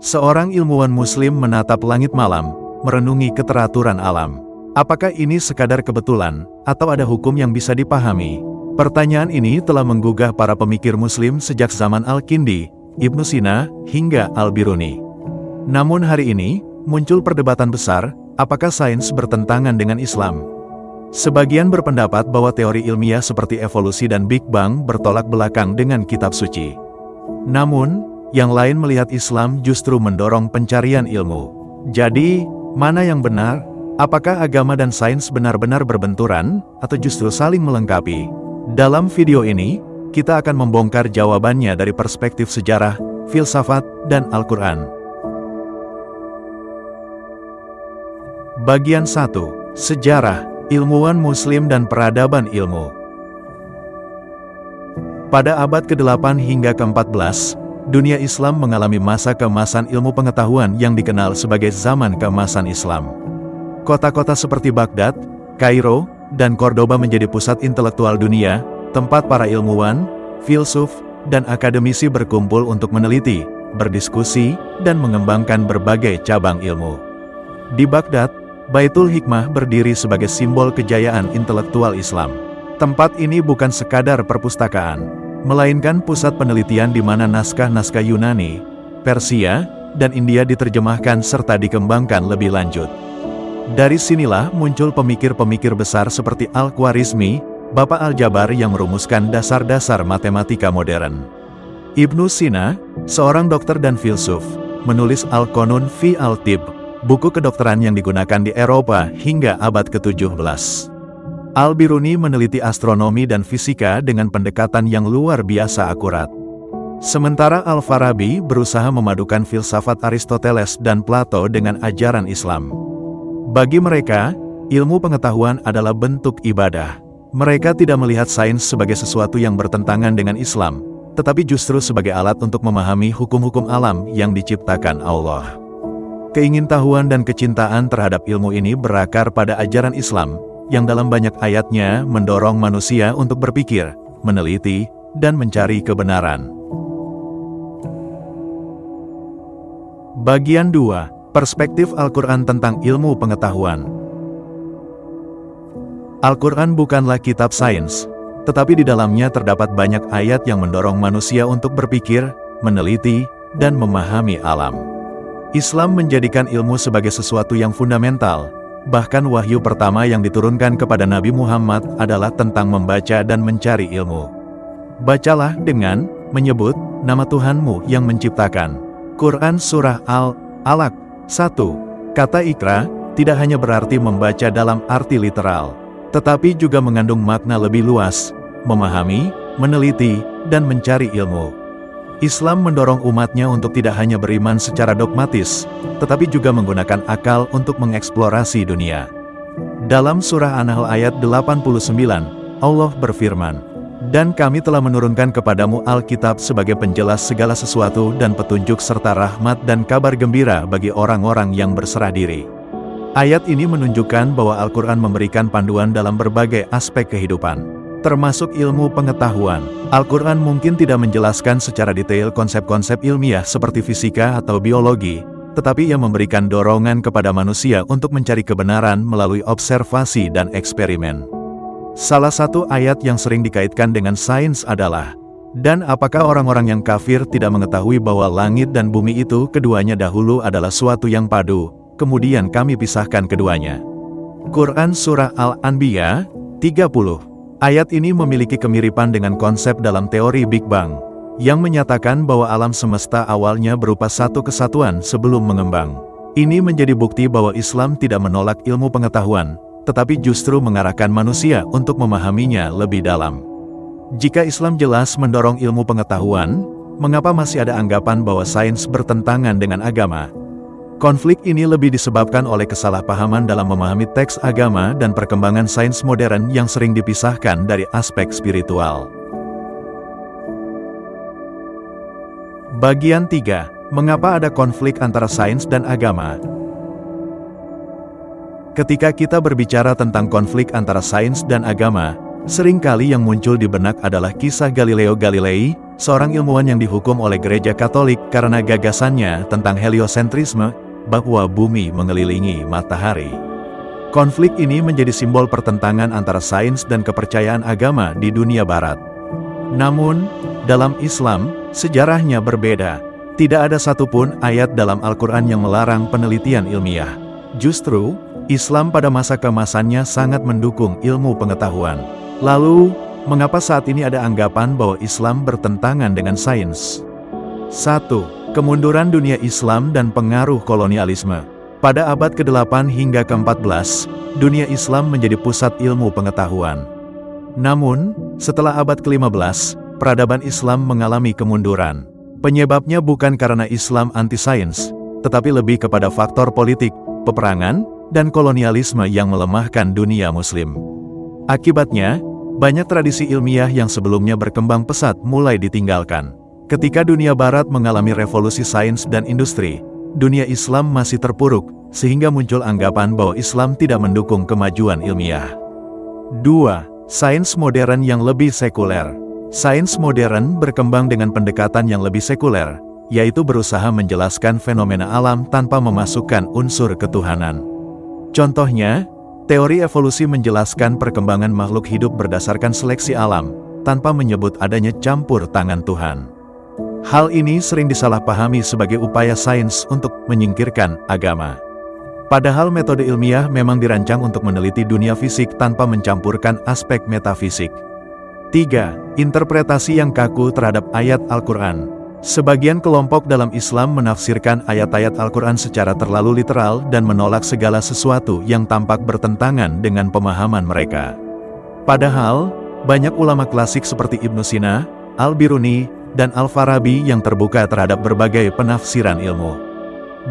Seorang ilmuwan muslim menatap langit malam, merenungi keteraturan alam. Apakah ini sekadar kebetulan, atau ada hukum yang bisa dipahami? Pertanyaan ini telah menggugah para pemikir muslim sejak zaman Al-Kindi, Ibnu Sina, hingga Al-Biruni. Namun hari ini, muncul perdebatan besar, apakah sains bertentangan dengan Islam? Sebagian berpendapat bahwa teori ilmiah seperti evolusi dan Big Bang bertolak belakang dengan kitab suci. Namun, yang lain melihat Islam justru mendorong pencarian ilmu. Jadi, mana yang benar? Apakah agama dan sains benar-benar berbenturan, atau justru saling melengkapi? Dalam video ini, kita akan membongkar jawabannya dari perspektif sejarah, filsafat, dan Al-Quran. Bagian 1. Sejarah, ilmuwan muslim dan peradaban ilmu. Pada abad ke-8 hingga ke-14, dunia Islam mengalami masa keemasan ilmu pengetahuan yang dikenal sebagai zaman keemasan Islam. Kota-kota seperti Baghdad, Kairo, dan Cordoba menjadi pusat intelektual dunia, tempat para ilmuwan, filsuf, dan akademisi berkumpul untuk meneliti, berdiskusi, dan mengembangkan berbagai cabang ilmu. Di Baghdad, Baitul Hikmah berdiri sebagai simbol kejayaan intelektual Islam. Tempat ini bukan sekadar perpustakaan, melainkan pusat penelitian di mana naskah-naskah Yunani, Persia, dan India diterjemahkan serta dikembangkan lebih lanjut. Dari sinilah muncul pemikir-pemikir besar seperti Al-Khwarizmi, Bapak Al-Jabar yang merumuskan dasar-dasar matematika modern. Ibnu Sina, seorang dokter dan filsuf, menulis Al-Qanun fi al-Tibb, buku kedokteran yang digunakan di Eropa hingga abad ke-17. Al-Biruni meneliti astronomi dan fisika dengan pendekatan yang luar biasa akurat. Sementara Al-Farabi berusaha memadukan filsafat Aristoteles dan Plato dengan ajaran Islam. Bagi mereka, ilmu pengetahuan adalah bentuk ibadah. Mereka tidak melihat sains sebagai sesuatu yang bertentangan dengan Islam, tetapi justru sebagai alat untuk memahami hukum-hukum alam yang diciptakan Allah. Keingintahuan dan kecintaan terhadap ilmu ini berakar pada ajaran Islam, yang dalam banyak ayatnya mendorong manusia untuk berpikir, meneliti, dan mencari kebenaran. Bagian 2. Perspektif Al-Quran tentang ilmu pengetahuan. Al-Quran bukanlah kitab sains, tetapi di dalamnya terdapat banyak ayat yang mendorong manusia untuk berpikir, meneliti, dan memahami alam. Islam menjadikan ilmu sebagai sesuatu yang fundamental. Bahkan wahyu pertama yang diturunkan kepada Nabi Muhammad adalah tentang membaca dan mencari ilmu. Bacalah dengan menyebut nama Tuhanmu yang menciptakan. Quran Surah Al-Alaq 1. Kata Iqra tidak hanya berarti membaca dalam arti literal, tetapi juga mengandung makna lebih luas, memahami, meneliti, dan mencari ilmu. Islam mendorong umatnya untuk tidak hanya beriman secara dogmatis, tetapi juga menggunakan akal untuk mengeksplorasi dunia. Dalam surah An-Nahl ayat 89, Allah berfirman, "Dan kami telah menurunkan kepadamu Alkitab sebagai penjelas segala sesuatu dan petunjuk serta rahmat dan kabar gembira bagi orang-orang yang berserah diri." Ayat ini menunjukkan bahwa Al-Quran memberikan panduan dalam berbagai aspek kehidupan, termasuk ilmu pengetahuan. Al-Quran mungkin tidak menjelaskan secara detail konsep-konsep ilmiah seperti fisika atau biologi, tetapi ia memberikan dorongan kepada manusia untuk mencari kebenaran melalui observasi dan eksperimen. Salah satu ayat yang sering dikaitkan dengan sains adalah, "Dan apakah orang-orang yang kafir tidak mengetahui bahwa langit dan bumi itu keduanya dahulu adalah suatu yang padu, kemudian kami pisahkan keduanya." Quran Surah Al-Anbiya 30. Ayat ini memiliki kemiripan dengan konsep dalam teori Big Bang, yang menyatakan bahwa alam semesta awalnya berupa satu kesatuan sebelum mengembang. Ini menjadi bukti bahwa Islam tidak menolak ilmu pengetahuan, tetapi justru mengarahkan manusia untuk memahaminya lebih dalam. Jika Islam jelas mendorong ilmu pengetahuan, mengapa masih ada anggapan bahwa sains bertentangan dengan agama? Konflik ini lebih disebabkan oleh kesalahpahaman dalam memahami teks agama dan perkembangan sains modern yang sering dipisahkan dari aspek spiritual. Bagian 3. Mengapa ada konflik antara sains dan agama? Ketika kita berbicara tentang konflik antara sains dan agama, seringkali yang muncul di benak adalah kisah Galileo Galilei, seorang ilmuwan yang dihukum oleh gereja Katolik karena gagasannya tentang heliosentrisme, bahwa bumi mengelilingi matahari. Konflik ini menjadi simbol pertentangan antara sains dan kepercayaan agama di dunia barat. Namun, dalam Islam, sejarahnya berbeda. Tidak ada satupun ayat dalam Al-Quran yang melarang penelitian ilmiah. Justru, Islam pada masa keemasannya sangat mendukung ilmu pengetahuan. Lalu, mengapa saat ini ada anggapan bahwa Islam bertentangan dengan sains? 1. Kemunduran dunia Islam dan pengaruh kolonialisme. Pada abad ke-8 hingga ke-14, dunia Islam menjadi pusat ilmu pengetahuan. Namun, setelah abad ke-15, peradaban Islam mengalami kemunduran. Penyebabnya bukan karena Islam anti-sains, tetapi lebih kepada faktor politik, peperangan, dan kolonialisme yang melemahkan dunia Muslim. Akibatnya, banyak tradisi ilmiah yang sebelumnya berkembang pesat mulai ditinggalkan. Ketika dunia Barat mengalami revolusi sains dan industri, dunia Islam masih terpuruk, sehingga muncul anggapan bahwa Islam tidak mendukung kemajuan ilmiah. 2. Sains modern yang lebih sekuler. Sains modern berkembang dengan pendekatan yang lebih sekuler, yaitu berusaha menjelaskan fenomena alam tanpa memasukkan unsur ketuhanan. Contohnya, teori evolusi menjelaskan perkembangan makhluk hidup berdasarkan seleksi alam, tanpa menyebut adanya campur tangan Tuhan. Hal ini sering disalahpahami sebagai upaya sains untuk menyingkirkan agama. Padahal metode ilmiah memang dirancang untuk meneliti dunia fisik tanpa mencampurkan aspek metafisik. 3. Interpretasi yang kaku terhadap ayat Al-Quran. Sebagian kelompok dalam Islam menafsirkan ayat-ayat Al-Quran secara terlalu literal dan menolak segala sesuatu yang tampak bertentangan dengan pemahaman mereka. Padahal, banyak ulama klasik seperti Ibnu Sina, Al-Biruni, dan Al-Farabi yang terbuka terhadap berbagai penafsiran ilmu.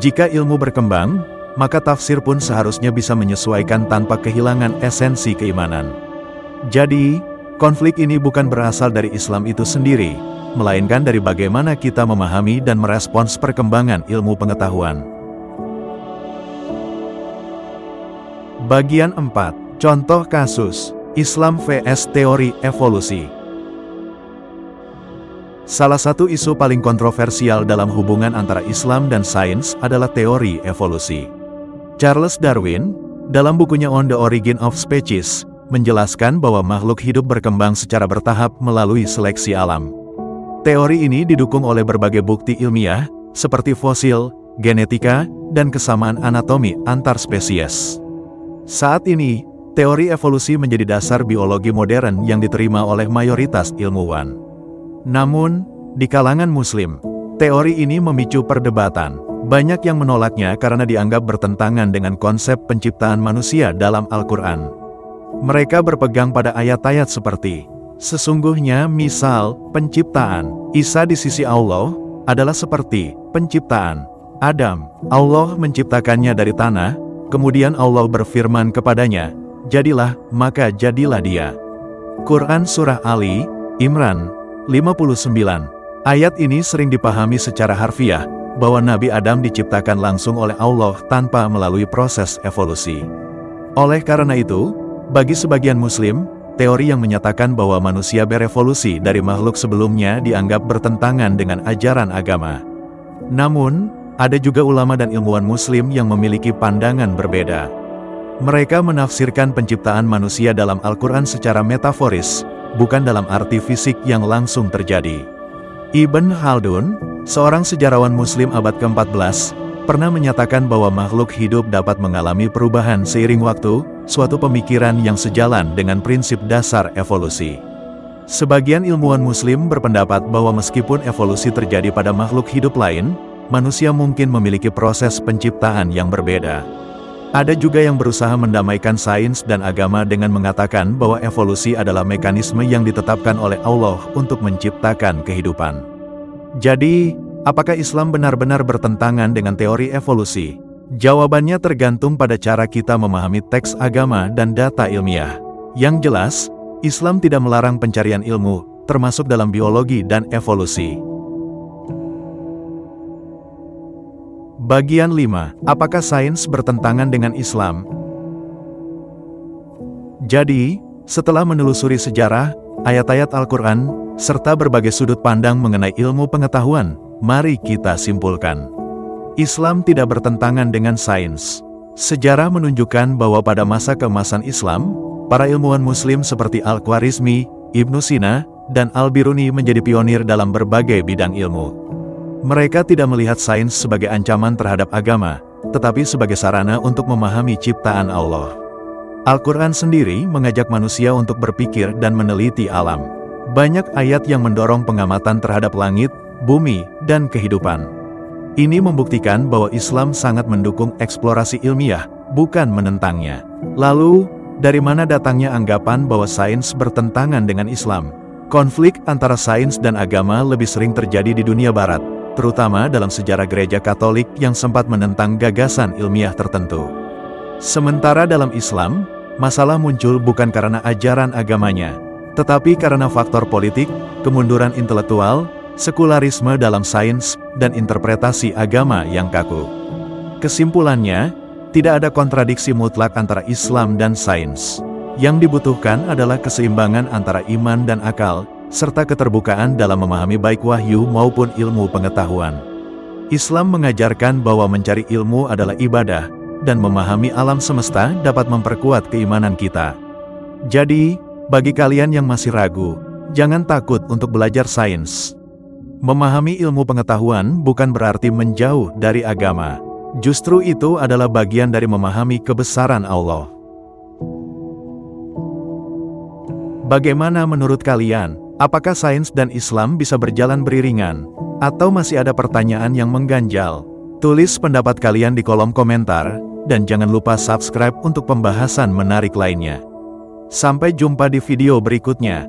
Jika ilmu berkembang, maka tafsir pun seharusnya bisa menyesuaikan tanpa kehilangan esensi keimanan. Jadi, konflik ini bukan berasal dari Islam itu sendiri, melainkan dari bagaimana kita memahami dan merespons perkembangan ilmu pengetahuan. Bagian 4. Contoh kasus, Islam vs teori evolusi. Salah satu isu paling kontroversial dalam hubungan antara Islam dan sains adalah teori evolusi. Charles Darwin, dalam bukunya On the Origin of Species, menjelaskan bahwa makhluk hidup berkembang secara bertahap melalui seleksi alam. Teori ini didukung oleh berbagai bukti ilmiah, seperti fosil, genetika, dan kesamaan anatomi antar spesies. Saat ini, teori evolusi menjadi dasar biologi modern yang diterima oleh mayoritas ilmuwan. Namun, di kalangan Muslim, teori ini memicu perdebatan. Banyak yang menolaknya karena dianggap bertentangan dengan konsep penciptaan manusia dalam Al-Quran. Mereka berpegang pada ayat-ayat seperti, sesungguhnya misal, penciptaan Isa di sisi Allah adalah seperti penciptaan Adam. Allah menciptakannya dari tanah, kemudian Allah berfirman kepadanya, jadilah, maka jadilah dia. Quran Surah Ali, Imran 59. Ayat ini sering dipahami secara harfiah, bahwa Nabi Adam diciptakan langsung oleh Allah tanpa melalui proses evolusi. Oleh karena itu, bagi sebagian Muslim, teori yang menyatakan bahwa manusia berevolusi dari makhluk sebelumnya dianggap bertentangan dengan ajaran agama. Namun, ada juga ulama dan ilmuwan Muslim yang memiliki pandangan berbeda. Mereka menafsirkan penciptaan manusia dalam Al-Quran secara metaforis, bukan dalam arti fisik yang langsung terjadi. Ibn Khaldun, seorang sejarawan Muslim abad ke-14, pernah menyatakan bahwa makhluk hidup dapat mengalami perubahan seiring waktu, suatu pemikiran yang sejalan dengan prinsip dasar evolusi. Sebagian ilmuwan Muslim berpendapat bahwa meskipun evolusi terjadi pada makhluk hidup lain, manusia mungkin memiliki proses penciptaan yang berbeda. Ada juga yang berusaha mendamaikan sains dan agama dengan mengatakan bahwa evolusi adalah mekanisme yang ditetapkan oleh Allah untuk menciptakan kehidupan. Jadi, apakah Islam benar-benar bertentangan dengan teori evolusi? Jawabannya tergantung pada cara kita memahami teks agama dan data ilmiah. Yang jelas, Islam tidak melarang pencarian ilmu, termasuk dalam biologi dan evolusi. Bagian 5. Apakah sains bertentangan dengan Islam? Jadi, setelah menelusuri sejarah, ayat-ayat Al-Quran, serta berbagai sudut pandang mengenai ilmu pengetahuan, mari kita simpulkan. Islam tidak bertentangan dengan sains. Sejarah menunjukkan bahwa pada masa keemasan Islam, para ilmuwan Muslim seperti Al-Khwarizmi, Ibnu Sina, dan Al-Biruni menjadi pionir dalam berbagai bidang ilmu. Mereka tidak melihat sains sebagai ancaman terhadap agama, tetapi sebagai sarana untuk memahami ciptaan Allah. Al-Quran sendiri mengajak manusia untuk berpikir dan meneliti alam. Banyak ayat yang mendorong pengamatan terhadap langit, bumi, dan kehidupan. Ini membuktikan bahwa Islam sangat mendukung eksplorasi ilmiah, bukan menentangnya. Lalu, dari mana datangnya anggapan bahwa sains bertentangan dengan Islam? Konflik antara sains dan agama lebih sering terjadi di dunia barat, terutama dalam sejarah gereja Katolik yang sempat menentang gagasan ilmiah tertentu. Sementara dalam Islam, masalah muncul bukan karena ajaran agamanya, tetapi karena faktor politik, kemunduran intelektual, sekularisme dalam sains, dan interpretasi agama yang kaku. Kesimpulannya, tidak ada kontradiksi mutlak antara Islam dan sains. Yang dibutuhkan adalah keseimbangan antara iman dan akal, serta keterbukaan dalam memahami baik wahyu maupun ilmu pengetahuan. Islam mengajarkan bahwa mencari ilmu adalah ibadah, dan memahami alam semesta dapat memperkuat keimanan kita. Jadi, bagi kalian yang masih ragu, jangan takut untuk belajar sains. Memahami ilmu pengetahuan bukan berarti menjauh dari agama. Justru itu adalah bagian dari memahami kebesaran Allah. Bagaimana menurut kalian? Apakah sains dan Islam bisa berjalan beriringan? Atau masih ada pertanyaan yang mengganjal? Tulis pendapat kalian di kolom komentar, dan jangan lupa subscribe untuk pembahasan menarik lainnya. Sampai jumpa di video berikutnya.